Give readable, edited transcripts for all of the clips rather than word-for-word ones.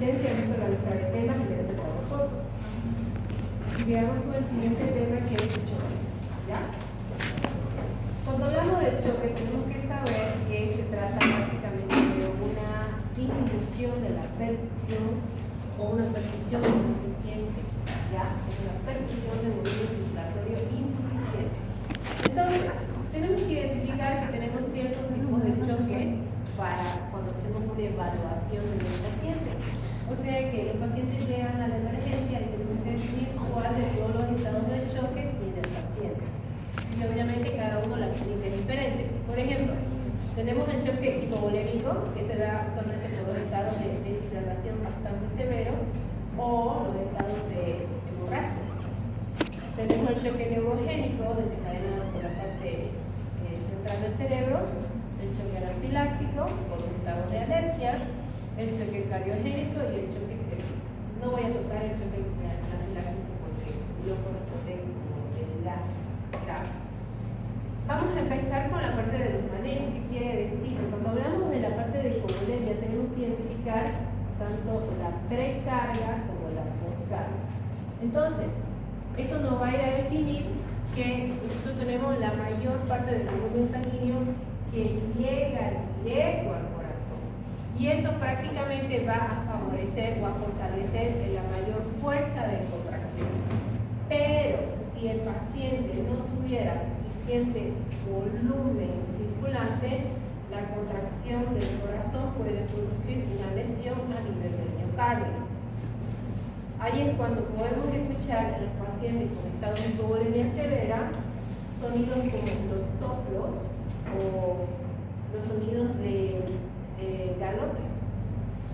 insuficiencia de la cuarentena y de poco. Sigamos con el siguiente tema, que es el choque. ¿Ya? Cuando hablamos de choque, tenemos que saber que se trata prácticamente de una disminución de la perfusión o una perfusión insuficiente. ¿Ya? Es una perfusión de volumen circulatorio insuficiente. Entonces, tenemos que identificar que tenemos ciertos tipos de choque para cuando hacemos una evaluación de un paciente. O sea que los pacientes llegan a la emergencia y tenemos que decir cuál de todos los estados de choque tiene el paciente. Y obviamente cada uno la clínica es diferente. Por ejemplo, tenemos el choque hipovolémico, que se da usualmente por los estados de deshidratación bastante severo o los estados de hemorragia. Tenemos el choque neurogénico, desencadenado por la parte central del cerebro, el choque anafiláctico por los estados de alergia, el choque cardiogénico y el choque séptico. No voy a tocar el choque anafiláctico porque no corresponde como debilidad grave. Vamos a empezar con la parte de los manejos. ¿Qué quiere decir? Cuando hablamos de la parte de hipovolemia tenemos que identificar tanto la precarga como la poscarga. Entonces, esto nos va a ir a definir que nosotros tenemos la mayor parte del volumen sanguíneo que llega directo al corazón. Y eso prácticamente va a favorecer o a fortalecer la mayor fuerza de contracción. Pero si el paciente no tuviera suficiente volumen circulante, la contracción del corazón puede producir una lesión a nivel del miocardio. Ahí es cuando podemos escuchar en los pacientes con estado de hipovolemia severa sonidos como los soplos o los sonidos de galope,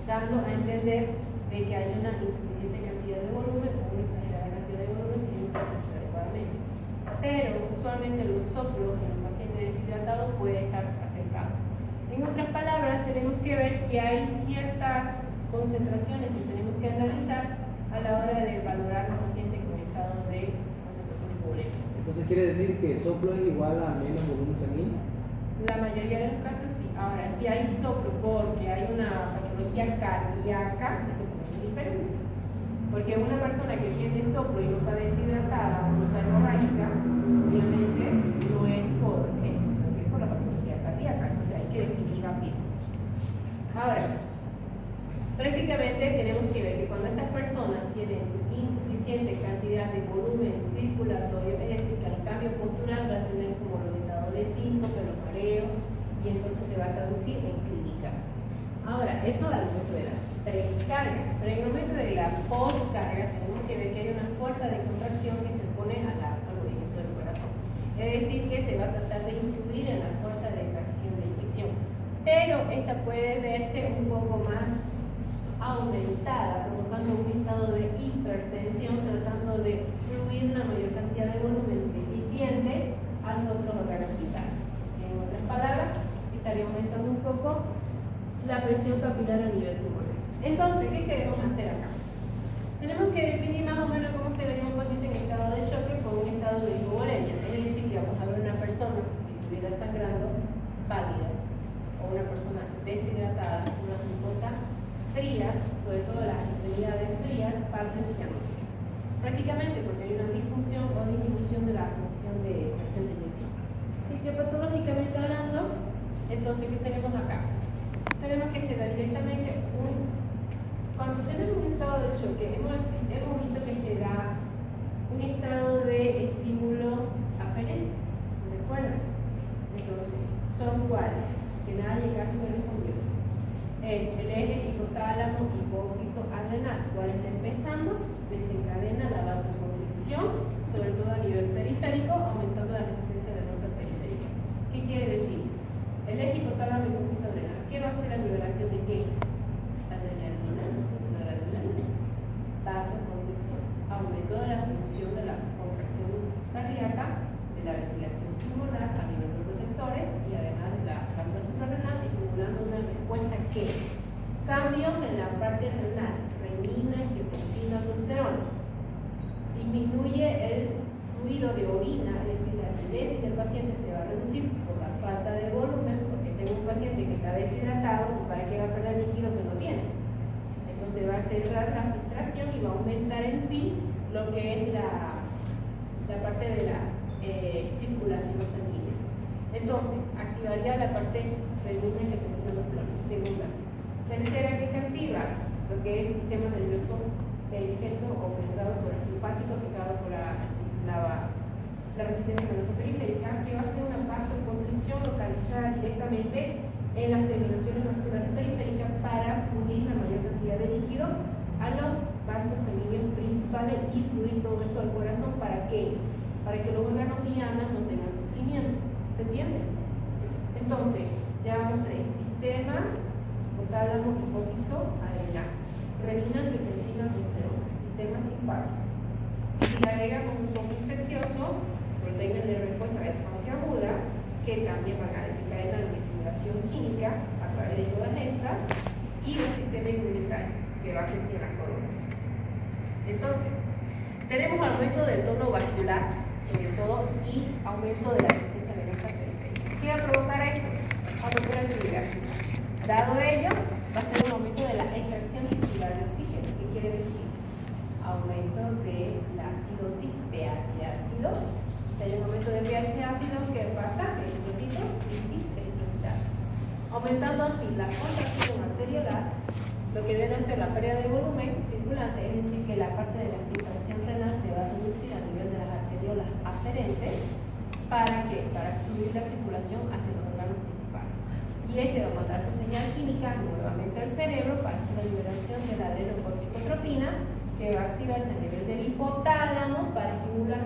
dando a entender de que hay una insuficiente cantidad de volumen o una exagerada cantidad de volumen si no procesa adecuadamente. Pero usualmente los soplos en los pacientes deshidratados pueden estar acercados. En otras palabras, tenemos que ver que hay ciertas concentraciones que tenemos que analizar a la hora de valorar los pacientes con estado de concentración hipovolémica. Entonces quiere decir que soplo es igual a menos volumen sanguíneo. La mayoría de los casos sí. Ahora, si hay soplo porque hay una patología cardíaca, eso puede ser diferente. Porque una persona que tiene soplo y no está deshidratada o no está hemorrágica, obviamente no es por eso, sino que es por la patología cardíaca. Entonces hay que definir rápido. Ahora, prácticamente tenemos que ver que cuando estas personas tienen insuficiente cantidad de volumen circulatorio, es decir, que al cambio postural va a tener como los estados de síncope, los mareos, y entonces se va a traducir en clínica. Ahora, eso al momento de la precarga, pero en el momento de la poscarga tenemos que ver que hay una fuerza de contracción que se opone al movimiento del corazón. Es decir, que se va a tratar de influir en la fuerza de tracción de inyección. Pero esta puede verse un poco más aumentada, provocando un estado de hipertensión, tratando de fluir una mayor cantidad de volumen deficiente a los otros órganos vitales. En otras palabras, estaría aumentando un poco la presión capilar a nivel pulmonar. Entonces, ¿qué queremos hacer acá? Tenemos que definir más o menos cómo se vería un paciente en estado de choque con un estado de hipovolemia. Es decir, que vamos a ver una persona, si estuviera sangrando, pálida, o una persona deshidratada, una glucosa frías, sobre todo las extremidades frías, pálidas y anóxidas. Prácticamente porque hay una disfunción o disminución de la función de fracción de inyección. Fisiopatológicamente hablando, entonces, ¿qué tenemos acá? Tenemos que se da directamente cuando tenemos un estado de choque, hemos visto que se da un estado de estímulo aferentes, ¿recuerdan? Entonces, ¿son cuáles? Que nadie casi me respondió. Es el eje hipotálamo hipófiso adrenal. Cual está empezando, desencadena la vasoconstricción, sobre todo a nivel periférico, aumentando la resistencia venosa periférica. ¿Qué quiere decir? El eje hipotálamo hipófiso adrenal. ¿Qué va a hacer la liberación de qué? Adrenalina, noradrenalina. Vasoconstricción. Aumento de la función de la contracción cardíaca, de la ventilación pulmonar a nivel de los receptores y además de la glándula suprarrenal, estimulando una respuesta que cambios en la parte renal, renina, angiotensina, aldosterona. Disminuye el fluido de orina, es decir, la acidez del paciente se va a reducir por la falta de volumen, porque tengo un paciente que está deshidratado, para que va a perder líquido que no tiene. Entonces va a mejorar la filtración y va a aumentar en sí lo que es la parte de la circulación sanguínea. Entonces, activaría la parte renina que está haciendo los clones. Segunda. Tercera, que se activa lo que es el sistema nervioso periférico aumentado por el simpático, afectado por la resistencia nerviosa periférica, que va a ser una vasoconstricción localizada directamente en las terminaciones vasculares periféricas para fluir la mayor cantidad de líquido a los vasos sanguíneos principales y fluir todo esto al corazón. ¿Para qué? Para que los órganos dianas no tengan sufrimiento. ¿Se entiende? Entonces, ya vamos tres: sistema, hipotálamo, hipófiso, adrenal, renina, angiotensina, aldosterona, sistema simpático. Y si le agregamos un foco infeccioso, proteínas de respuesta de fase aguda, que también van a desencadenar una estimulación química a través de todas estas, y el sistema inmunitario, que va a sentir las coronas. Entonces, tenemos aumento del tono vascular, sobre todo, y aumento de la resistencia venosa periférica. ¿Qué va a provocar esto? Aumento de la fibrilación. Dado ello, va a ser un aumento de la extracción insular de oxígeno. ¿Qué quiere decir? Aumento de la acidosis, pH ácido. Si hay un aumento de pH ácido, ¿qué pasa? Eritrocitos, crisis eritrocital. Aumentando así la contracción arteriolar, lo que viene a ser la pérdida de volumen circulante, es decir, que la parte de la filtración renal se va a reducir a nivel de las arteriolas aferentes. ¿Para qué? Para fluir la circulación hacia los órganos principales. Y este va a mandar su señal química nuevamente al cerebro para hacer la liberación de la adrenocorticotropina, que va a activarse a nivel del hipotálamo para estimular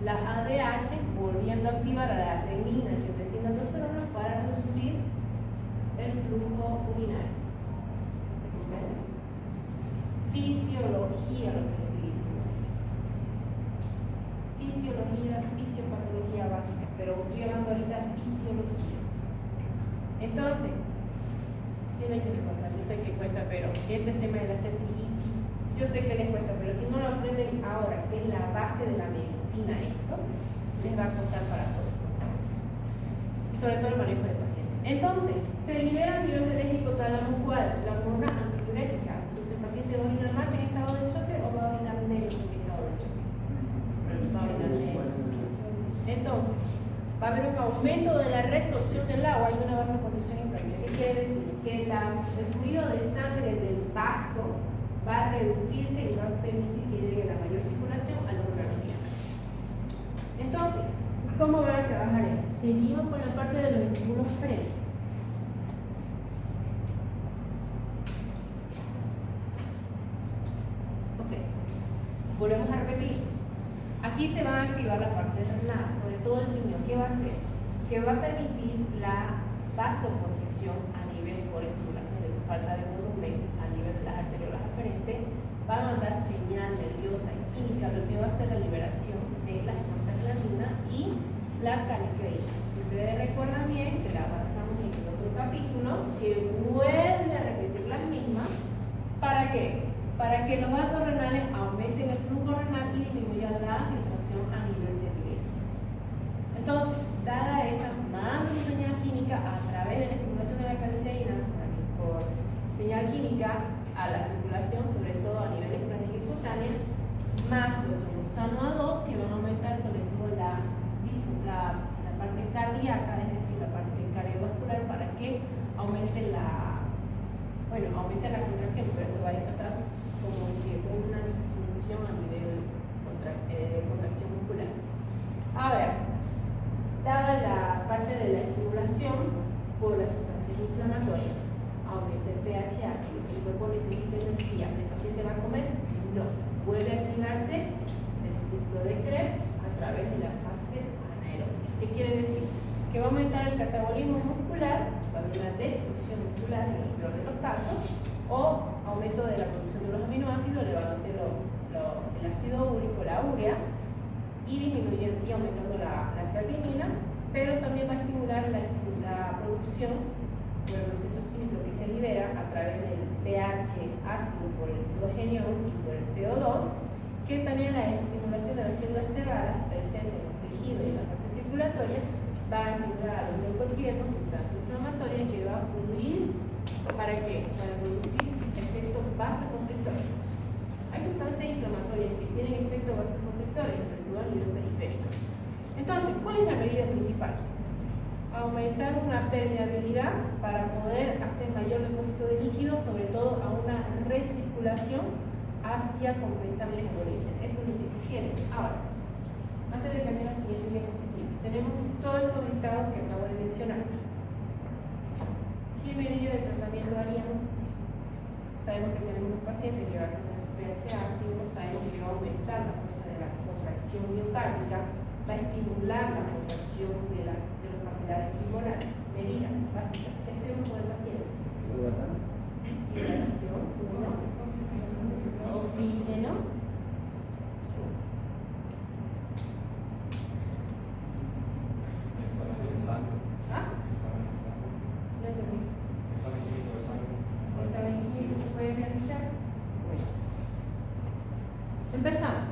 la ADH, volviendo a activar a la renina, angiotensina, aldosterona para reducir el flujo urinario. ¿Se comprende? Fisiología, lo que les digo. Fisiología, fisiopatología básica, pero estoy hablando ahorita de fisiología. Entonces, tienen que repasar, yo sé que cuesta, pero este es el tema de la sepsis, y sí, yo sé que les cuesta, pero si no lo aprenden ahora, que es la base de la medicina, esto les va a costar para todo. Y sobre todo el manejo del paciente. Entonces, se libera a nivel del eje hipotálamo la hormona antidiurética. Entonces, el paciente va a orinar más en estado de choque o va a orinar menos en estado de choque. Va a orinar menos. Entonces, va a haber un aumento de la resorción del agua y una vasoconstricción implantar. ¿Qué quiere decir? Que el fluido de sangre del vaso va a reducirse y va a permitir que llegue la mayor circulación a los órganos. Entonces, ¿cómo van a trabajar esto? Seguimos con la parte de los estímulos aferentes. Ok, volvemos a repetir. Aquí se va a activar la parte renal, sobre todo el niño. ¿Qué va a hacer? Que va a permitir la vasoconstricción a nivel por estimulación de falta de volumen a nivel de las arteriolas aferentes, va a mandar señal nerviosa y química, lo que va a hacer la liberación de las prostaglandinas y la canecrina. Si ustedes recuerdan bien, que la avanzamos en el otro capítulo, que vuelve a repetir las mismas. ¿Para qué? Para que los vasos renales aumenten el flujo renal y disminuyan la filtración a nivel de diuresis. Entonces, dada esa, manda una señal química a través de la estimulación de la canecrina por señal química a la circulación, sobre todo a niveles crónicos y cutáneos, más los tromboxano A2, que van a aumentar sobre todo la parte cardíaca, es decir, la parte cardiovascular, para que aumente la contracción, pero esto va a desatar como que una disminución a nivel de contracción muscular. Ahora, dada la parte de la estimulación por las sustancias inflamatorias, aumenta el pH ácido, el cuerpo necesita energía, ¿el paciente va a comer? No, vuelve a activarse el ciclo de Krebs a través de la fase anaeróbica. ¿Qué quiere decir? Que va a aumentar el catabolismo muscular, va a haber una destrucción muscular en el peor de los casos, o aumento de la producción de los aminoácidos, elevándose el ácido úrico, la urea, y disminuyendo y aumentando la creatinina, pero también va a estimular la producción por el proceso químico que se libera a través del pH ácido por el hidrógeno y por el CO2, que también la estimulación de las células cerradas presentes en los tejidos y en la parte circulatoria va a estimular a los leucotrienos, sustancia inflamatoria que va a fluir. ¿Para qué? Para producir efectos vasoconstrictores antiinflamatorias que tienen efectos vasoconstrictores, sobre todo a nivel periférico. Entonces, ¿cuál es la medida principal? Aumentar una permeabilidad para poder hacer mayor depósito de líquido, sobre todo a una recirculación hacia compensar la hemoglobina. Eso es lo que se quiere. Ahora, antes de cambiar a la siguiente diapositiva, tenemos todos estos estados que acabo de mencionar. ¿Qué medida de tratamiento haríamos? Sabemos que tenemos un paciente que va a tener su pH ácido, sabemos que va a aumentar la fuerza de la contracción miocárdica, va a estimular la contracción de los capilares pulmonares. Medidas básicas. ¿Qué hacemos con el paciente? Hidratación, oxígeno. ¿Ah? No entendí. ¿Examen químico se puede realizar? Bueno. Empezamos.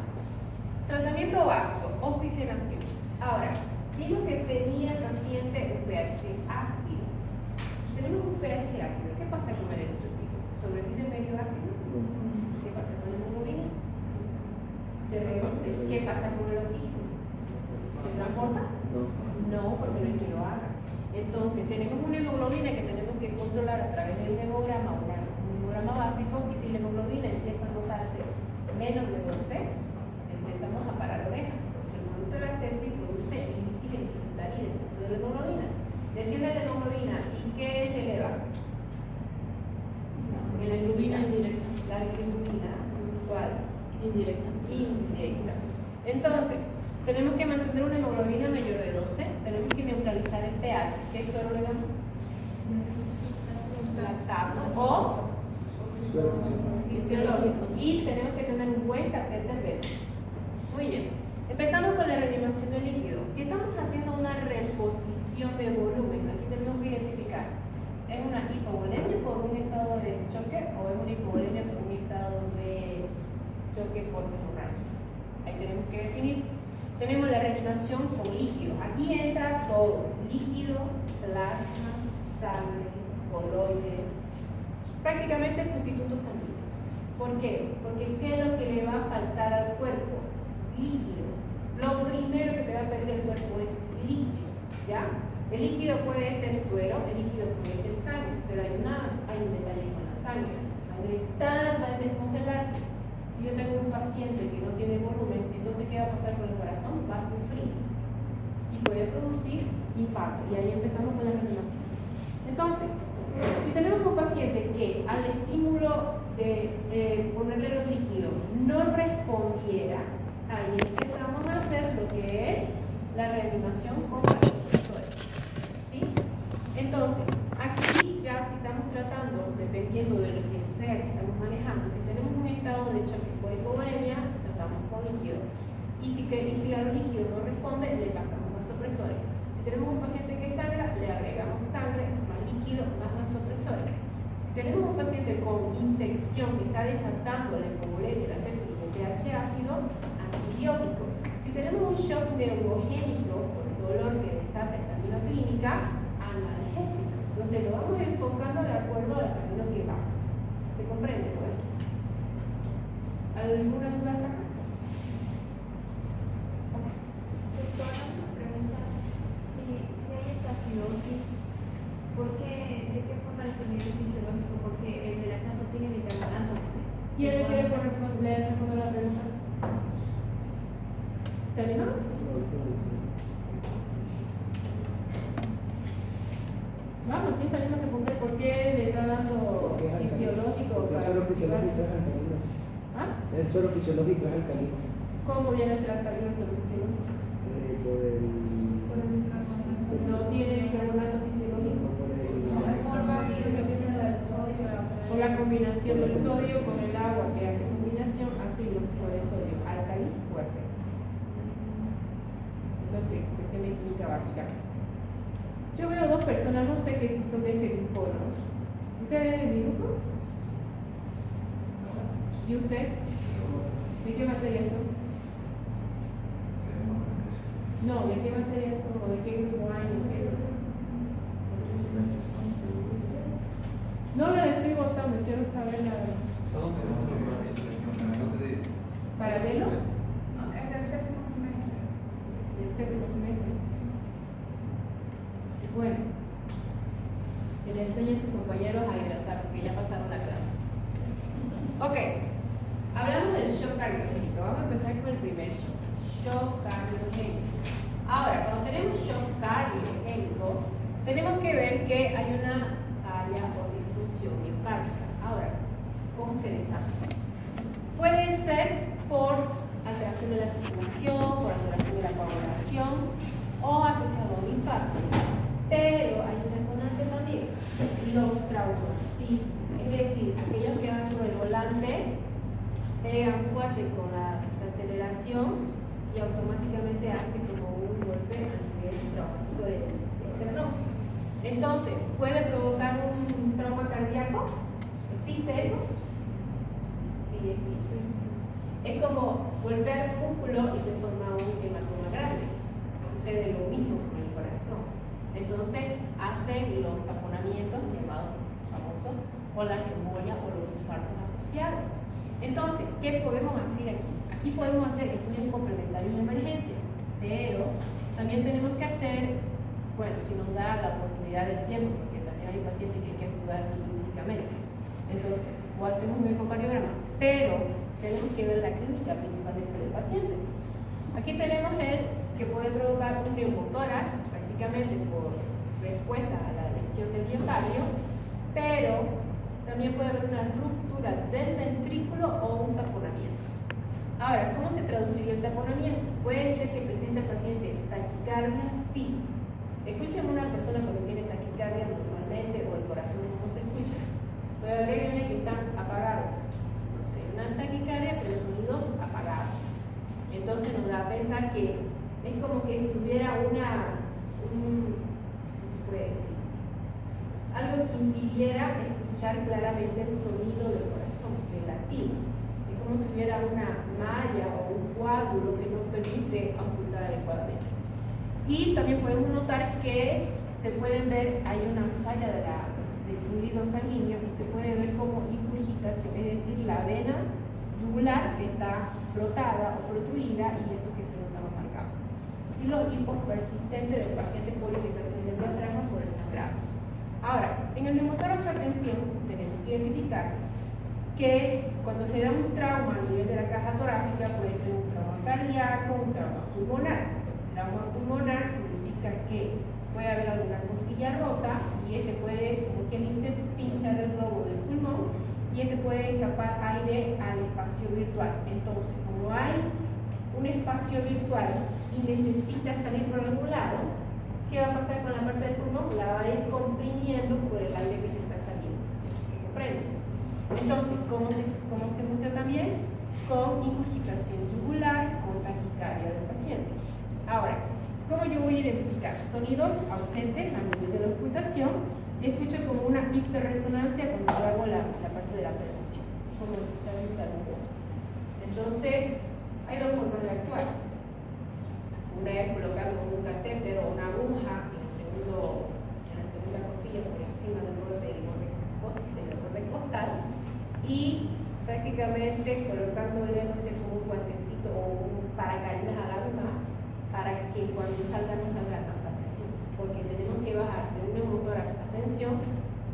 Tratamiento básico, oxigenación. Ahora, vimos que tenía el paciente un pH ácido. Si tenemos un pH ácido, ¿qué pasa con el eritrocito? ¿Sobrevive medio ácido? ¿Qué pasa con la hemoglobina? ¿Se reduce? ¿Qué pasa con el oxígeno? ¿Se transporta? No, porque no es que lo haga. Entonces, tenemos una hemoglobina que tenemos que controlar a través de un hemograma, un hemograma básico, y si la hemoglobina empieza a notarse menos de 12, empezamos a parar orejas. El producto de la sepsis produce ilícita y descenso de la hemoglobina. Desciende la hemoglobina, ¿y qué se eleva? La bilirrubina indirecta. La bilirrubina, ¿cuál? Indirecta. Indirecta. Entonces, tenemos que mantener una hemoglobina mayor de 12, tenemos que neutralizar el pH. ¿Qué suero le damos? Lactato o fisiológico. Y tenemos que tener un buen catéter venoso. Muy bien. Empezamos con la reanimación del líquido. Si estamos haciendo una reposición de volumen, aquí tenemos que identificar, ¿es una hipovolemia por un estado de choque o es una hipovolemia por un estado de choque por hemorragia? Ahí tenemos que definir. Tenemos la reanimación con líquido. Aquí entra todo: líquido, plasma, sangre, coloides, prácticamente sustitutos sanguíneos. ¿Por qué? Porque ¿qué es lo que le va a faltar al cuerpo? Líquido. Lo primero que te va a pedir el cuerpo es líquido, ¿ya? El líquido puede ser suero, el líquido puede ser sangre, pero hay un detalle con la sangre. La sangre tarda en descongelarse. Si yo tengo un paciente que no tiene volumen, entonces ¿qué va a pasar con el corazón? Va a sufrir y puede producir infarto, y ahí empezamos con la reanimación. Entonces, si tenemos un paciente que al estímulo de ponerle los líquidos no respondiera, ahí empezamos a hacer lo que es la reanimación con vasopresores, ¿sí? Entonces, aquí ya si estamos tratando, dependiendo de lo que sea que estamos manejando, si tenemos un estado de choque por hipovolemia, tratamos con líquido. Y si al líquido no responde, le pasamos vasopresores. Si tenemos un paciente que sangra, le agregamos sangre, más líquido, más vasopresores. Si tenemos un paciente con infección que está desatando la hipovolemia, la sepsis, el pH ácido, antibiótico. Si tenemos un shock neurogénico por dolor que desata estamina clínica, analgésico. Entonces lo vamos enfocando de acuerdo al camino que va. ¿Se comprende? ¿No? ¿Alguna duda acá? Una pregunta: si hay esa acidosis, ¿de qué forma es el nivel fisiológico? Porque el lactato tiene bicarbonato. ¿Quién quiere responder la pregunta? ¿Terminó? Vamos, ¿quién sabe responder por qué le está dando fisiológico? El suero fisiológico es alcalino. ¿Ah? El suero fisiológico es alcalino. ¿Cómo viene a ser alcalino el suero fisiológico? No tiene bicarbonato fisiológico. Por la combinación del sodio con el agua que hace combinación, hace hidróxido de sodio, alcalí fuerte. Entonces, cuestión de química básica. Yo veo dos personas, no sé que si son de este grupo o no. ¿Usted es de mi grupo? ¿Y usted? ¿De qué materia son? No, ¿de qué materia son? ¿O de qué grupo hay? No lo estoy votando, quiero saber la verdad. ¿Paralelo? No, es del séptimo semestre. Del séptimo semestre. Bueno, que le enseñen a sus compañeros a hidratar, porque ya pasaron la clase. Ok, hablamos del shock cardiogénico. Vamos a empezar con el primer shock. Shock cardiogénico. Ahora, cuando tenemos shock cardiogénico, tenemos que ver que hay una falla o disfunción miocárdica. Ahora, ¿cómo se desarrolla? Puede ser por alteración de la circulación, por alteración de la coagulación o asociado a un infarto. Pero hay un detonante también, los traumatismos. Es decir, aquellos que van por el volante pegan fuerte con la desaceleración y automáticamente hace como un golpe a nivel traumático del terreno. Entonces, ¿puede provocar un trauma cardíaco? ¿Existe eso? Sí, existe. Es como golpear el músculo y se forma un hematoma grande. Sucede lo mismo con el corazón. Entonces, hacen los taponamientos llamados famosos o las embolias o los infartos asociados. Entonces, ¿qué podemos hacer aquí? Aquí podemos hacer estudios complementarios de emergencia, pero también tenemos que hacer, bueno, si nos da la oportunidad del tiempo, porque también hay pacientes que hay que estudiar clínicamente. Entonces, o hacemos un ecocardiograma, pero tenemos que ver la clínica principalmente del paciente. Aquí tenemos el que puede provocar un neumotórax, prácticamente por respuesta a la lesión del miocardio, pero también puede haber una ruptura del ventrículo o un taponamiento. Ahora, ¿cómo se traduciría el taponamiento? Puede ser que presente al paciente taquicardia, sí. Escuchen una persona cuando tiene taquicardia normalmente o el corazón no se escucha. Puede haber que están apagados. Entonces, una taquicardia, pero sonidos apagados. Entonces nos da a pensar que es como que si hubiera ¿cómo se puede decir? Algo que impidiera escuchar claramente el sonido del corazón, del latido. Es como si hubiera una malla o un coágulo que no permite amputar adecuadamente. Y también podemos notar que se pueden ver, hay una falla del fluido sanguíneo y se puede ver como ingurgitación, es decir, la vena yugular que está flotada o protruida y esto que se nota más marcado. Y los hipos persistentes del paciente por irritación del diafragma por el sangrado. Ahora, en el neumotórax de atención tenemos que identificar que cuando se da un trauma a nivel de la caja torácica puede ser un trauma cardíaco, un trauma pulmonar. Trauma pulmonar significa que puede haber alguna costilla rota y este puede, como quien dice, pinchar el globo del pulmón y este puede escapar aire al espacio virtual. Entonces, como hay un espacio virtual y necesita salir por algún lado, ¿qué va a pasar con la parte del pulmón? La va a ir comprimiendo por el aire que se está saliendo. ¿Comprende? Entonces, ¿cómo se muestra también? Con ingurgitación yugular, con taquicardia del paciente. Ahora, ¿cómo yo voy a identificar? Sonidos ausentes a nivel de la ocultación y escucho como una hiperresonancia cuando yo hago la parte de la percusión, como escuchar un saludo. Entonces, hay dos formas de actuar. Una es colocando un catéter o una aguja en la segunda costilla por encima del borde costal y prácticamente colocándole, no sé, como un guantecito o un paracaídas a la aguja para que cuando salga no salga tanta presión, porque tenemos que bajar de un neumotórax a tensión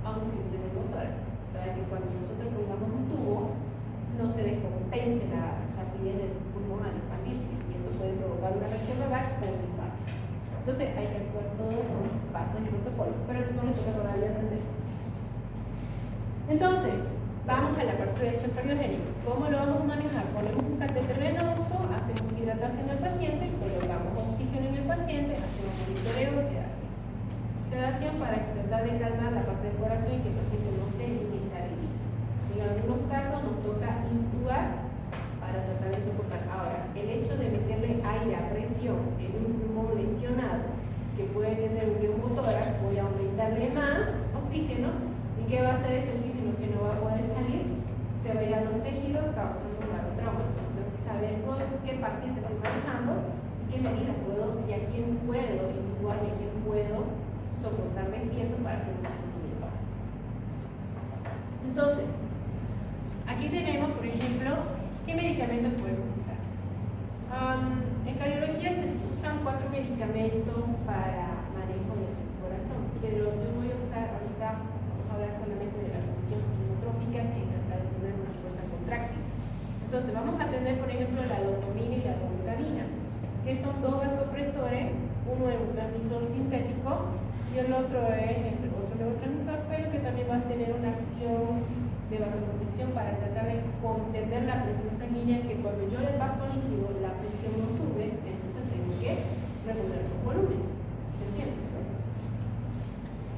a un simple neumotórax, para que cuando nosotros pongamos un tubo no se descompense la rapidez del pulmón al expandirse y eso puede provocar una reacción vagal o un infarto. Entonces hay que actuar todos los pasos y protocolos, pero eso no les toca todavía aprender. Entonces, vamos a la parte del shock cardiogénico. ¿Cómo lo vamos a manejar? Ponemos un catéter venoso, hacemos hidratación del paciente, colocamos oxígeno en el paciente, hacemos monitoreo, sedación para tratar de calmar la parte del corazón y que el paciente no se inestabilice. En algunos casos nos toca intubar para tratar de soportar. Ahora, el hecho de meterle aire a presión en un pulmón lesionado que puede tener un neumotórax, voy a aumentarle más oxígeno. ¿Y qué va a hacer ese oxígeno que no va a poder salir? Se va a ir a los tejidos causando un grave trauma. Entonces tengo que saber con qué paciente estoy manejando y qué medidas puedo y a quién puedo intubar y a quién puedo soportar despierto para hacer un procedimiento. Entonces, aquí tenemos, por ejemplo, ¿Qué medicamentos podemos usar? En cardiología se usan 4 medicamentos para manejo del corazón, pero yo voy a usar ahorita, vamos a hablar solamente de la función inotrópica, que trata de tener una fuerza contráctil. Entonces vamos a tener, por ejemplo, la dopamina y la dobutamina, que son 2 vasopresores, uno es un transmisor sintético y el otro es otro neurotransmisor, pero que también va a tener una acción de vasoconstricción para tratar de contener la presión sanguínea, que cuando yo le paso líquido la presión no sube, entonces tengo que regular el volumen. ¿Se entiende?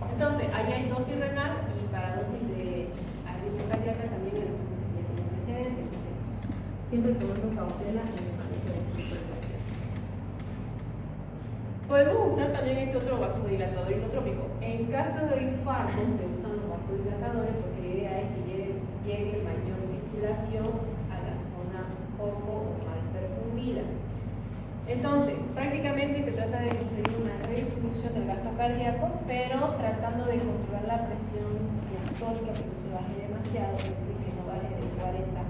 Entonces, ahí hay dosis renal y para dosis de arritmia cardíaca también en los pacientes que tienen precedentes. Entonces, siempre tomando cautela en el manejo de este tipo de pacientes. Podemos usar también este otro vasodilatador inotrópico. En caso de infarto se usan los vasodilatadores porque la idea es que llegue mayor circulación a la zona poco o mal perfundida. Entonces, prácticamente se trata de conseguir una reducción del gasto cardíaco, pero tratando de controlar la presión diastólica, que no se baje demasiado, es decir, que no baje de 40,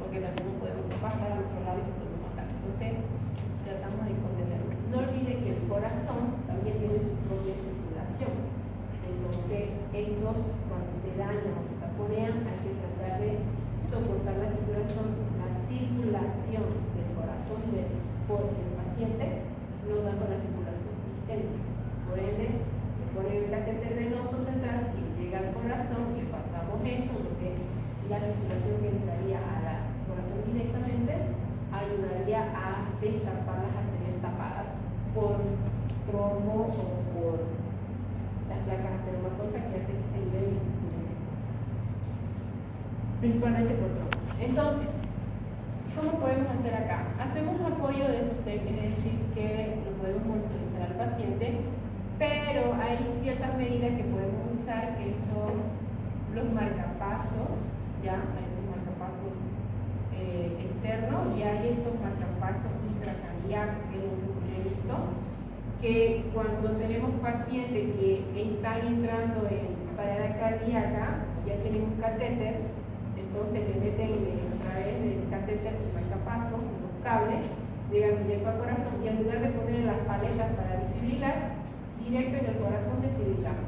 porque también no podemos pasar al otro lado y nos podemos matar. Entonces, tratamos de contenerlo. No olvide que el corazón también tiene su propia circulación. Entonces, estos cuando se dañan o se taponean, hay que tratar de soportar la circulación del corazón del paciente, no tanto la circulación sistémica. Por ende, le ponen el catéter venoso central que llega al corazón y pasamos esto, porque la circulación que entraría al corazón directamente ayudaría a destapar las arterias tapadas por trombo o por las placas ateromatosas que hacen que se libere y circule, principalmente por trombo. Entonces, ¿cómo podemos hacer acá? Hacemos apoyo de sostén, es decir, que lo podemos monitorizar al paciente, pero hay ciertas medidas que podemos usar que son los marcapasos, ya, hay esos marcapasos externos y hay estos marcapasos intracardíacos que es lo que he visto, que cuando tenemos pacientes que están entrando en parada cardíaca, ya tienen un catéter, entonces le meten a través del catéter un marcapaso, unos cables, llegan directo al corazón y en lugar de poner las paletas para desfibrilar, directo en el corazón desfibrilamos.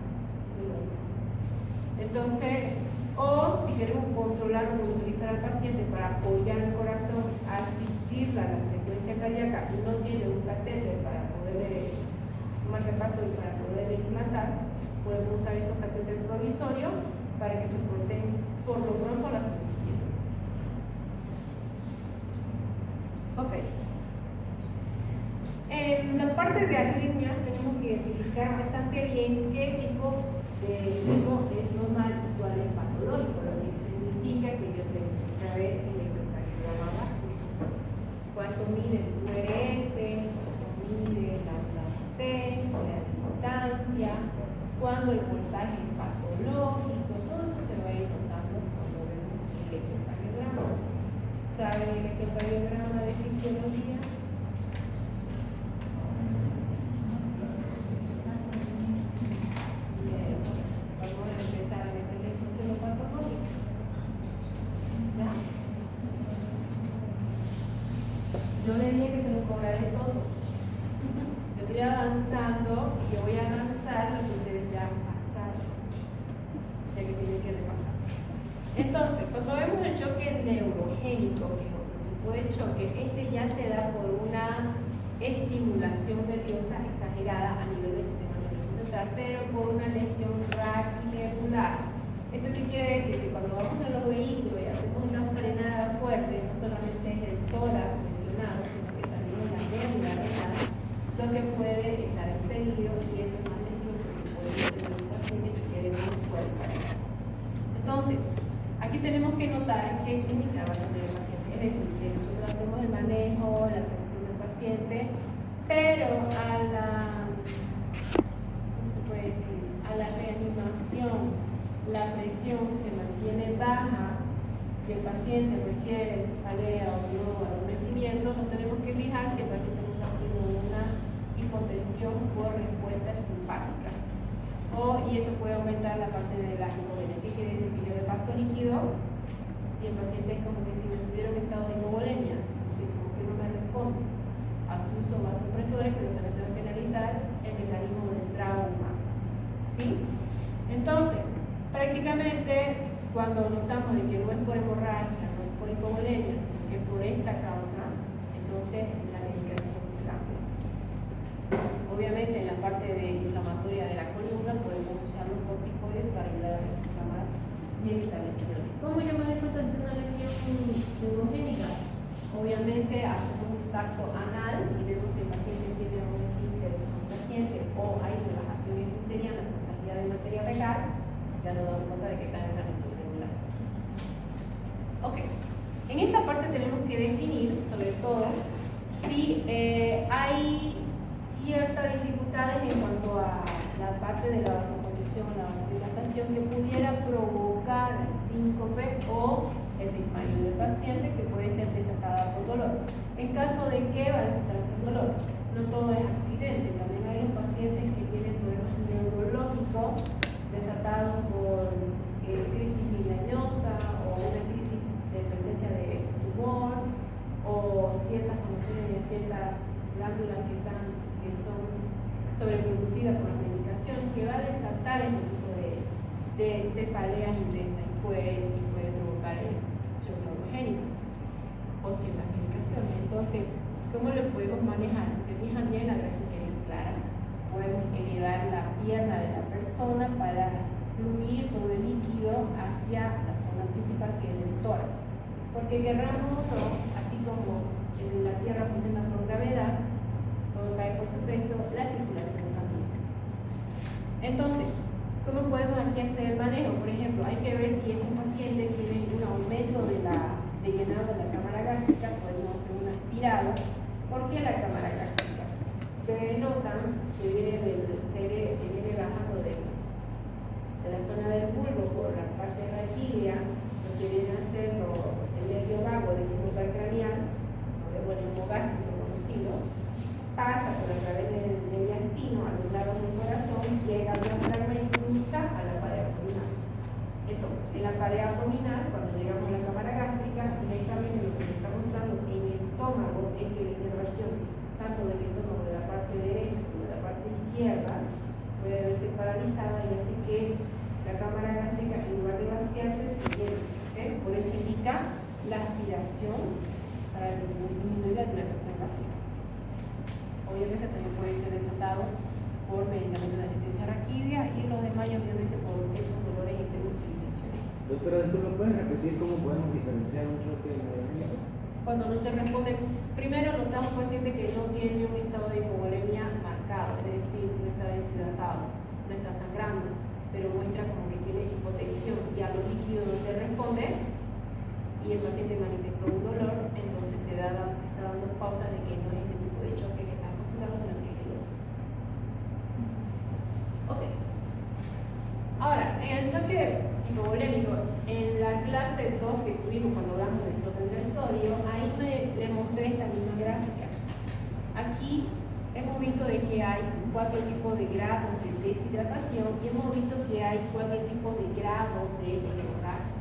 Entonces, o si queremos controlar o monitorizar al paciente para apoyar el corazón, asistirla a la frecuencia cardíaca y no tiene un catéter para poder marcapaso y para poder implantar, podemos usar esos catéteres provisorios para que soporten por lo pronto la cirugía. Ok. En la parte de arritmias tenemos que identificar bastante bien qué tipo de ritmo es normal y cuál es patológico, lo que significa que yo tengo que saber el electrocardiograma básico. Cuánto mide el QRS, cuánto mide la T, la distancia, cuándo el voltaje es patológico, todo eso se va a ir notando cuando vemos el electrocardiograma. ¿Saben el electrocardiograma de fisiología? Yo le dije que se lo cobraré todo. Yo estoy avanzando y yo voy a avanzar lo que ustedes ya pasaron. O sea que tienen que repasar. Entonces, cuando vemos el choque neurogénico, que es otro tipo de choque, este ya se da por una estimulación nerviosa exagerada a nivel del sistema nervioso central, pero por una lesión rara irregular. ¿Eso qué quiere decir? Que cuando vamos en los vehículos y hacemos una frenada fuerte, no solamente es el tórax lesionado, sino que también es la médula renal, lo que puede estar en peligro y esto es más lesivo porque puede tener un paciente que quede muy fuerte. Entonces, aquí tenemos que notar qué clínica va a tener el paciente. Es decir, que nosotros hacemos el manejo, la atención del paciente, pero a la, ¿cómo se puede decir? A la reanimación, la presión se mantiene baja y el paciente requiere cefalea o no adormecimiento, nos tenemos que fijar si el paciente no está haciendo una hipotensión por respuesta simpática. Y eso puede aumentar la parte de la hipovolemia. ¿Qué quiere decir? Que yo le paso líquido y el paciente es como que si tuviera un estado de hipovolemia, entonces como que no me responde. Aquí uso vasopresores, pero también tengo que analizar el mecanismo del trauma. ¿Sí? Entonces, prácticamente cuando notamos de que no es por hemorragia, no es por hipovolemia, sino que es por esta causa, entonces la medicación cambia. Obviamente en la parte inflamatoria de la columna podemos usar los corticoides para ayudar a inflamar y evitar lesiones. ¿Cómo yo me doy cuenta de una lesión neurogénica? Obviamente hacemos un tacto anal y vemos si el paciente tiene un esfínter paciente o hay relajación esfinteriana con salida de materia fecal, ya nos damos cuenta de que está en una lesión regular. Ok, en esta parte tenemos que definir, sobre todo, si hay ciertas dificultades en cuanto a la parte de la vasoconstricción o la vasodilatación que pudiera provocar el síncope o el desmayo del paciente, que puede ser desatada por dolor. En caso de que va a desatarse el dolor, no todo es accidente, también hay los pacientes que tienen problemas neurológicos desatados por crisis migrañosa o una crisis de presencia de tumor o ciertas conmociones de ciertas glándulas que son sobreproducidas por las medicaciones, que va a desatar este tipo de cefaleas intensas y puede provocar el shock neurogénico o ciertas medicaciones. Entonces, ¿cómo lo podemos manejar? Si se fijan bien, la gráfica es clara. Podemos elevar la pierna de la persona para fluir todo el líquido hacia la zona principal, que es el tórax. Porque querramos o no, así como la tierra funciona por gravedad, todo cae por su peso, la circulación también. Entonces, ¿cómo podemos aquí hacer el manejo? Por ejemplo, hay que ver si estos pacientes tienen un aumento de llenado de la cámara gástrica, podemos hacer un aspirado. ¿Por qué la cámara gástrica? Se notan que viene bajando de la zona del bulbo por la parte raquídea, lo que viene a ser el nervio vago del cinturón craneal, o el hemogástrico conocido, pasa por a través del mediastino a los lados del corazón, llega al diafragma y cruza a la pared abdominal. Entonces, en la pared abdominal, cuando llegamos a la cámara gástrica, directamente lo que nos está mostrando en el estómago es que la inervación tanto del estómago de la parte derecha como de la parte izquierda puede verse paralizada y hace que la cámara gástrica, en lugar de vaciarse, se llene. Por eso indica la aspiración para disminuir la dilatación gástrica. Obviamente también puede ser desatado por medicamentos de anestesia raquídea y los demás obviamente por esos dolores intermitentes. Doctora, ¿tú me puedes repetir cómo podemos diferenciar un choque neurogénico? Cuando no te responden, primero notamos un paciente que no tiene un estado de hipovolemia marcado, es decir, no está deshidratado, no está sangrando, pero muestra como que tiene hipotensión y a los líquidos no te responde y el paciente manifestó un dolor, entonces te está dando pautas de que no es ese tipo de choque que está acostumbrado, sino que es el otro. Ok. Ahora, en el choque hipovolémico, en la clase 2 que tuvimos cuando hablamos de desorden del sodio, ahí le mostré esta misma gráfica. Aquí hemos visto de que hay 4 tipos de grados de deshidratación y hemos visto que hay 4 tipos de grados de hemorragia.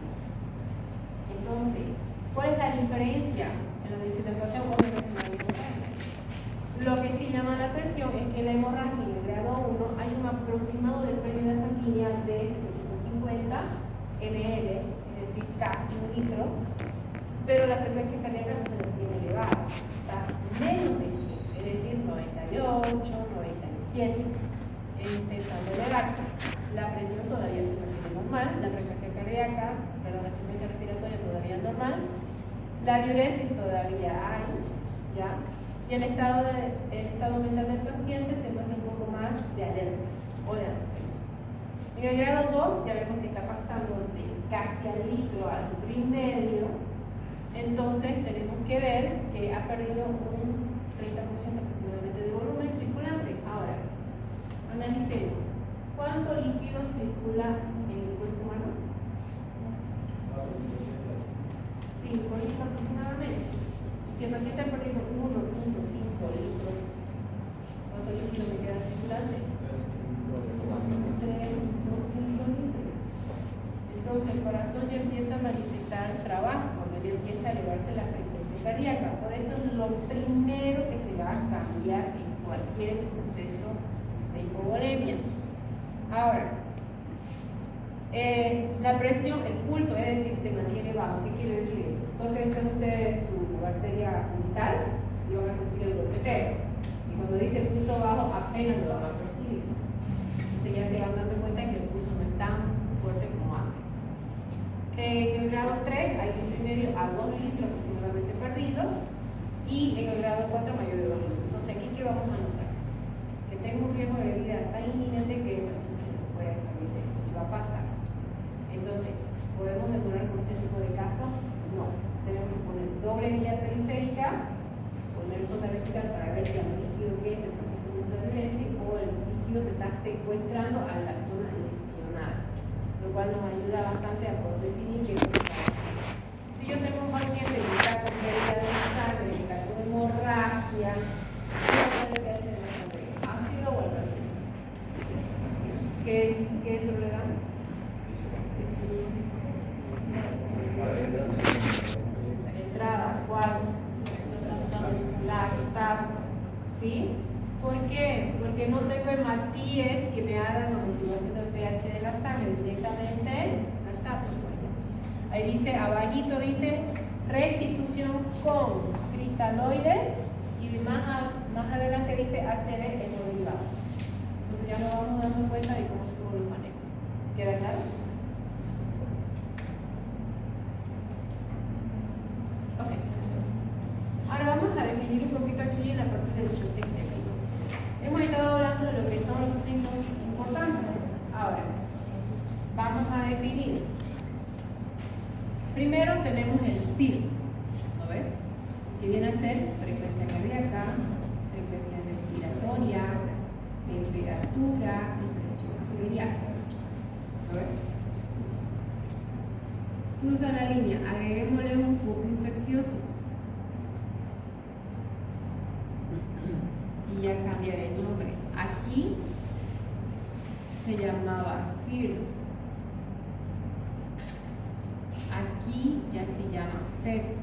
Entonces, ¿cuál es la diferencia en la deshidratación? Obviamente no hay hemorragia. Lo que sí llama la atención es que la hemorragia en el grado 1 hay un aproximado de pérdida sanguínea de 750 ml, es decir, casi un litro, pero la frecuencia cardíaca no se nos tiene elevada, está menos de 100, es decir, 98, 97, empezando a elevarse. La presión todavía se mantiene normal, la frecuencia cardíaca, perdón, la frecuencia respiratoria todavía normal, la diuresis todavía hay, ¿ya? Y el estado mental del paciente se muestra un poco más de alerta o de ansioso. En el grado 2 ya vemos que está pasando de casi al litro al litro y medio, entonces tenemos que ver que ha perdido un 30% aproximadamente de volumen circulante. Ahora, analicemos, ¿cuánto líquido circula en el cuerpo humano? 5 litros aproximadamente. Si el paciente ha perdido 1.5 litros, ¿cuánto líquido me queda circulante? 3.5 litros. Entonces el corazón corazón ya empieza a manifestar trabajo, cuando ya empieza a elevarse la frecuencia cardíaca. Por eso es lo primero que se va a cambiar en cualquier proceso de hipovolemia. Ahora, la presión, el pulso, es decir, se mantiene bajo. ¿Qué quiere decir eso? Entonces, ustedes su arteria vital y van a sentir el golpeteo. Y cuando dice pulso bajo, apenas lo van a percibir. Entonces ya se van dando cuenta que el pulso no es tan fuerte como antes. En el grado 3 hay litro y medio a 2 litros aproximadamente perdido. Y en el grado 4 mayor de 2 litros. Entonces, aquí ¿qué vamos a notar? Que tengo un riesgo de vida tan inminente que el paciente se nos puede fallecer. Y va a pasar. Entonces, ¿podemos demorar con este tipo de casos? No. Tenemos que poner doble vía periférica, poner sonda vesical para ver si hay un líquido que entra el paciente entra en violencia o el líquido se está secuestrando a la zona lesionada, lo cual nos ayuda bastante a poder definir qué es lo que está pasando. Si yo tengo un paciente que está con pérdida de sangre, que está con hemorragia, ¿qué va a ser el pH de la sangre? ¿Ácido o alcalino? ¿Qué soledad? Entrada, ¿cuál? Lactato. ¿Sí? ¿Por qué? Porque no tengo hematíes que me hagan la motivación del pH de la sangre, directamente lactato. Ahí dice, abajito dice restitución con cristaloides y más adelante dice HD hemoderivados. Entonces ya nos vamos dando cuenta de cómo estuvo el manejo. ¿Queda claro? Ok. Ahora vamos a definir un poquito aquí en la parte del shock séptico. Hemos estado hablando de lo que son los signos importantes. Ahora, vamos a definir. Primero tenemos el CIRS, ¿no ves? Que viene a ser frecuencia cardíaca, frecuencia respiratoria, temperatura y presión arterial. ¿No ves? Cruza la línea, agreguémosle un foco infeccioso. Y ya cambiaré el nombre. Aquí se llamaba CIRS. Aquí ya se llama sepsis.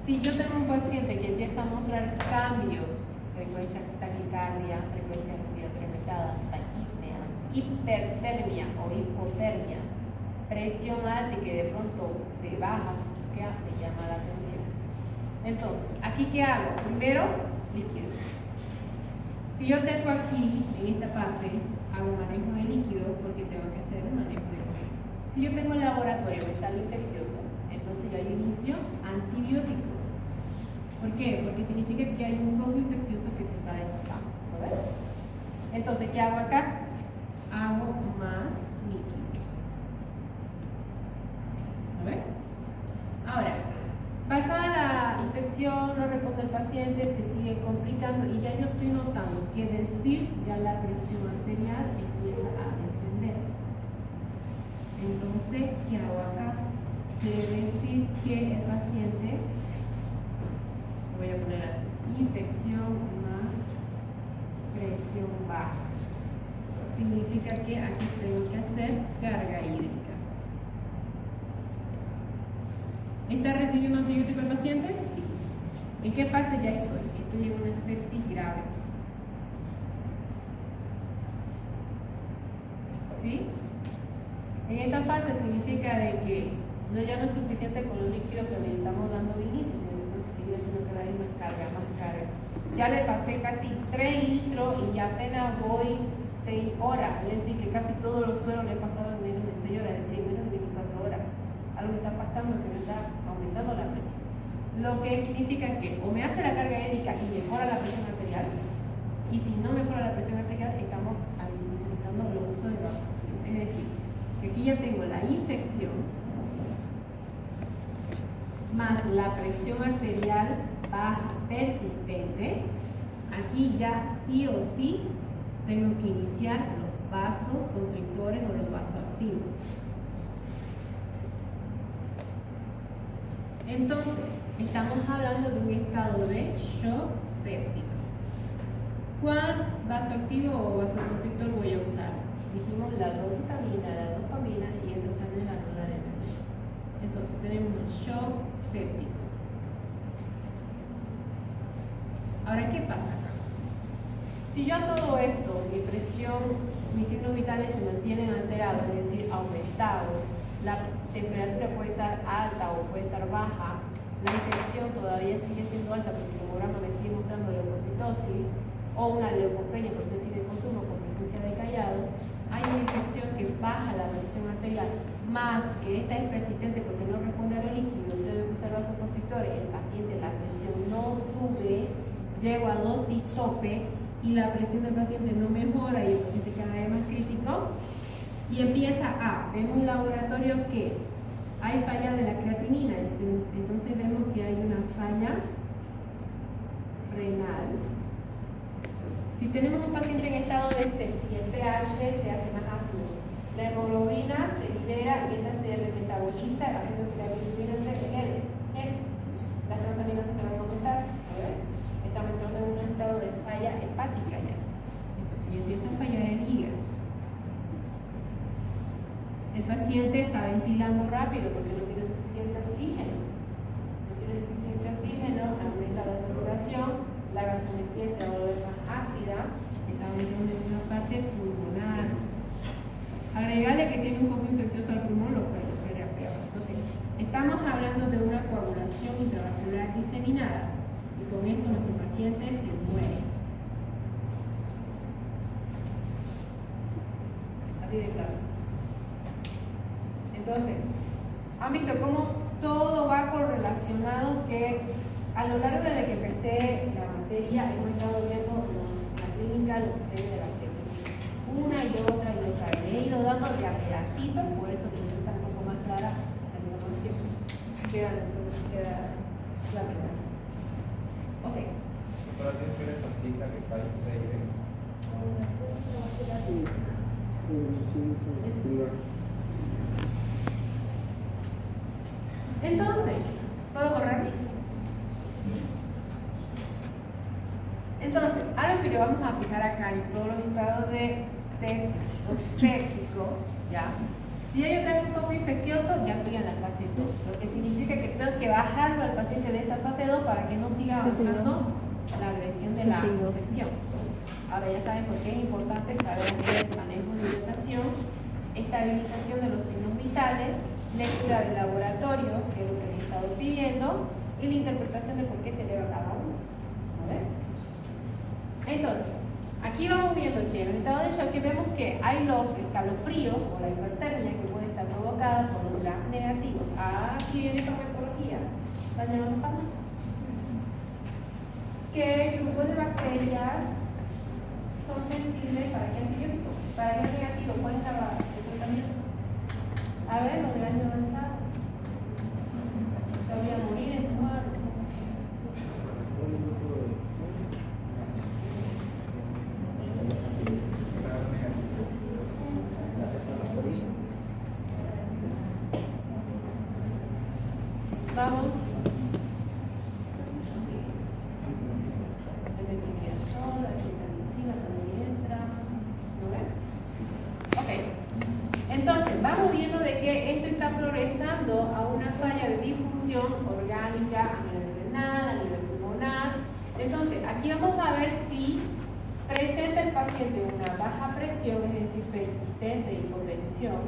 Si yo tengo un paciente que empieza a mostrar cambios, frecuencia taquicardia, frecuencia respiratoria aumentada, taquipnea, hipertermia o hipotermia, presión alta y que de pronto se baja, me llama la atención. Entonces, ¿aquí qué hago? Primero, líquidos. Si yo tengo aquí, en esta parte, hago manejo de líquido porque tengo que hacer un manejo de líquido. Si yo tengo el laboratorio, me sale infeccioso, entonces yo inicio antibióticos. ¿Por qué? Porque significa que hay un foco infeccioso que se está desatando. ¿No ves? Entonces, ¿qué hago acá? Hago más líquidos. ¿No ves? Ahora, pasada la infección, no responde el paciente, se sigue complicando y ya yo estoy notando que del CIRS ya la presión arterial empieza a descender. Entonces, ¿qué hago acá? Quiere decir que el paciente, voy a poner así, infección más presión baja. Significa que aquí tengo que hacer carga hídrica. ¿Está recibiendo antibiótico el paciente? Sí. ¿En qué fase ya estoy? Estoy en una sepsis grave. ¿Sí? En esta fase significa de que ya no es suficiente con los líquidos que le estamos dando de inicio, sino que sigue haciendo cada vez más carga, más carga. Ya le pasé casi 3 litros y ya apenas voy 6 horas, es decir, que casi todos los suelos le he pasado en menos de 6 horas, es decir, en menos de 24 horas. Algo está pasando que me está aumentando la presión. Lo que significa que o me hace la carga hídrica y mejora la presión arterial, y si no mejora la presión arterial, estamos necesitando los usos de vasoactivos. Es decir, que aquí ya tengo la infección más la presión arterial baja persistente. Aquí ya sí o sí tengo que iniciar los vasoconstrictores o los vasoactivos. Entonces, estamos hablando de un estado de shock séptico. ¿Cuál vasoactivo o vasoconstrictor voy a usar? dijimos la dobutamina, la dopamina y el también la noradrenalina. Entonces tenemos un shock séptico. Ahora, ¿qué pasa acá? Si yo a todo esto, mi presión, mis signos vitales se mantienen alterados, es decir, aumentados, la temperatura puede estar alta o puede estar baja, la infección todavía sigue siendo alta porque el hemograma me sigue mostrando leucocitosis o una leucopenia por ser de consumo con presencia de callados, hay una infección que baja la presión arterial, más que esta es persistente porque no responde a lo líquido, debe usar vasoconstrictores, el paciente, la presión no sube, llego a dosis tope y la presión del paciente no mejora y el paciente cada vez más crítico y empieza vemos en un laboratorio que hay falla de la creatinina, entonces vemos que hay una falla renal. Si tenemos un paciente en estado de sepsis y el pH se hace más ácido, la hemoglobina se libera y esta se remetaboliza haciendo que la bilirrubina se regenere, ¿sí? Las transaminases se van a aumentar, a ver, estamos entrando en un estado de falla hepática ya, entonces ya empieza a fallar el hígado. El paciente está ventilando rápido porque no tiene suficiente oxígeno. No tiene suficiente oxígeno, aumenta la saturación, la gasometría se va a volver más ácida, está aumentando en una parte pulmonar. Agregarle que tiene un foco infeccioso al pulmón lo puede hacer peor. Entonces, estamos hablando de una coagulación intravascular diseminada y con esto nuestro paciente se muere. Así de claro. Entonces, han visto cómo todo va correlacionado, que a lo largo de que empecé la materia hemos estado viendo la clínica, los pacientes de la sepsis, una y otra, le he ido dando de a pedacitos, por eso que está un poco más clara la información. Queda la verdad. Ok. ¿Para qué ver esa cita que está en 6? Entonces, ¿puedo correr? Entonces, algo que le vamos a fijar acá en todos los estados de sepsis o séptico, ¿ya? Si yo tengo un foco infeccioso, ya estoy en la fase 2, lo que significa que tengo que bajarlo al paciente de esa fase 2 para que no siga avanzando la agresión de la infección. Ahora ya saben por qué es importante saber hacer manejo de hidratación, estabilización de los signos vitales, lectura de laboratorios, que es lo que les he estado pidiendo, y la interpretación de por qué se eleva cada uno. ¿A ver? Entonces, aquí vamos viendo que en el estado de shock vemos que hay los escalofríos o la hipertermia que puede estar provocada por los gas negativos. Aquí viene esta metodología. ¿Están llamando para? ¿Qué grupos de bacterias son sensibles para qué antibiótico? Para qué negativo, ¿cuál es el tratamiento? A ver, los de daño avanzado. Se voy a morir en su mano. Vamos. El metromidazol, la gentamicina también entra. ¿No ven? Ok. Entonces, vamos viendo de que esto está progresando a una falla de disfunción orgánica a nivel renal, a nivel pulmonar. Entonces, aquí vamos a ver si presenta el paciente una baja presión, es decir, persistente hipotensión,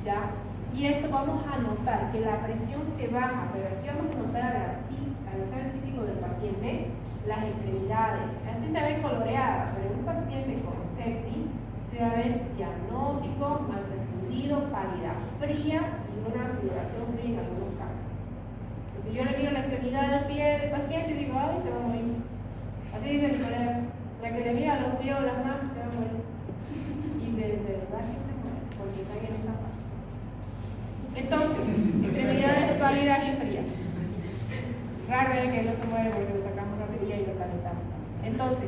¿ya? Y esto vamos a notar que la presión se baja, pero aquí vamos a notar al examen físico del paciente las extremidades. Así se ve coloreada, pero en un paciente con sepsis se va a ver cianótico, mal perfundido, pálida fría y una sudoración fría en algunos casos. Entonces yo le miro la extremidad del pie del paciente y digo, ay, se va a morir. Así dice mi colega, la que le mira los pies o las manos se va a morir. Y de verdad que se muere, porque están en esa fase. Entonces, extremidades pálidas y frías. Raro es que no se muere porque lo sacamos rápido y lo calentamos. Entonces,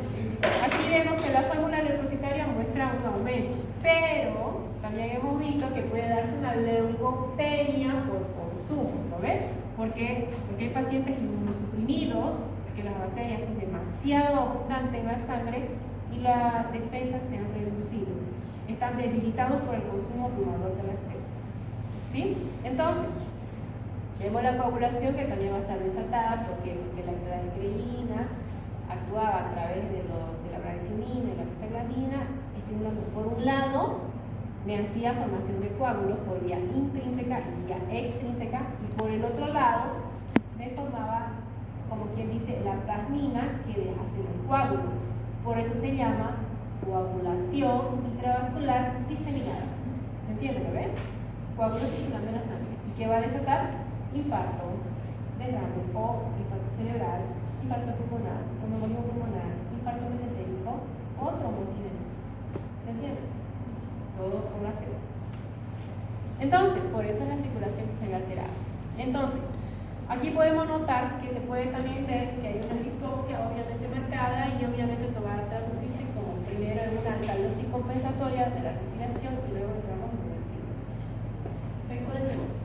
aquí vemos que la fórmula leucocitaria muestra un aumento, pero también hemos visto que puede darse una leucopenia por consumo, ¿lo ves? ¿Por qué? Porque hay pacientes inmunosuprimidos, que las bacterias son demasiado abundantes en la sangre y las defensas se han reducido. están debilitados por el consumo abrumador de las sepsis. ¿Sí? Entonces, vemos la coagulación que también va a estar desatada porque la creatinina actuaba a través de la branxinina y la prostaglandina, estimulando por un lado, me hacía formación de coágulos por vía intrínseca y vía extrínseca, y por el otro lado me formaba, como quien dice, la plasmina que deja hacer el coágulo. Por eso se llama coagulación intravascular diseminada. ¿Se entiende, lo ven? Coágulos circulando en la sangre. ¿Y qué va a desatar? Infarto, derrame o infarto cerebral, infarto pulmonar, tromboembolismo pulmonar, infarto mesentérico o trombosis venosa. ¿Se entiende? Todo con la sepsis. Entonces, por eso es la circulación que se ve alterada. Entonces, aquí podemos notar que se puede también ver que hay una hipoxia obviamente marcada y obviamente esto va a traducirse como primero en una alcalosis compensatoria de la respiración y luego entramos en una cirrosis. Efecto del termómetro.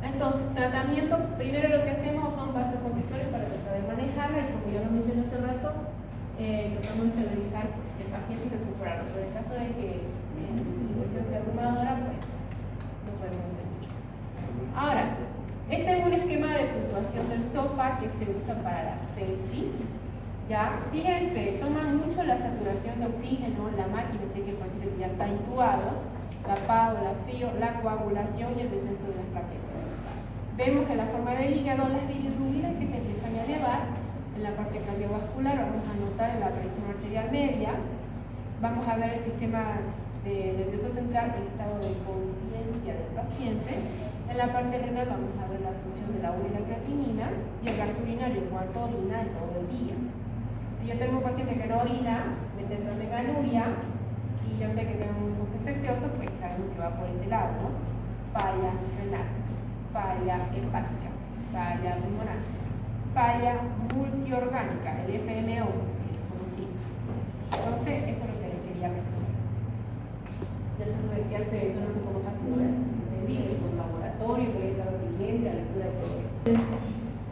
Entonces, tratamiento, primero lo que hacemos son vasoconstrictores para tratar de manejarla y como ya lo mencioné hace rato, tratamos de estabilizar el paciente y recuperarlo. Pero en el caso de que la infección sea abrumadora, pues no podemos hacer mucho. Ahora, este es un esquema de fluctuación del SOFA que se usa para la sepsis. Ya, fíjense, toman mucho la saturación de oxígeno, la máquina, sé que el paciente ya está intubado, la PAO, la FIO, la coagulación y el descenso de las plaquetas. Vemos en la forma del hígado las bilirrubinas que se empiezan a elevar. En la parte cardiovascular vamos a notar la presión arterial media. Vamos a ver el sistema nervioso central, el estado de conciencia del paciente. En la parte renal vamos a ver la función de la urea y la creatinina y el gasto urinario, cuánto orina todo el día. Si yo tengo un paciente que no orina, me tendrá de ganuria y yo sé que tengo un flujo infeccioso, pues sabemos que va por ese lado, ¿no? Falla renal, falla hepática, falla pulmonar, falla multiorgánica, el FMO, que es conocido. Entonces, eso es lo que les quería presentar. Ya se suena un poco más fácil, ¿verdad? Entendí, el laboratorio, que he estado pendiente, la lectura de todo eso.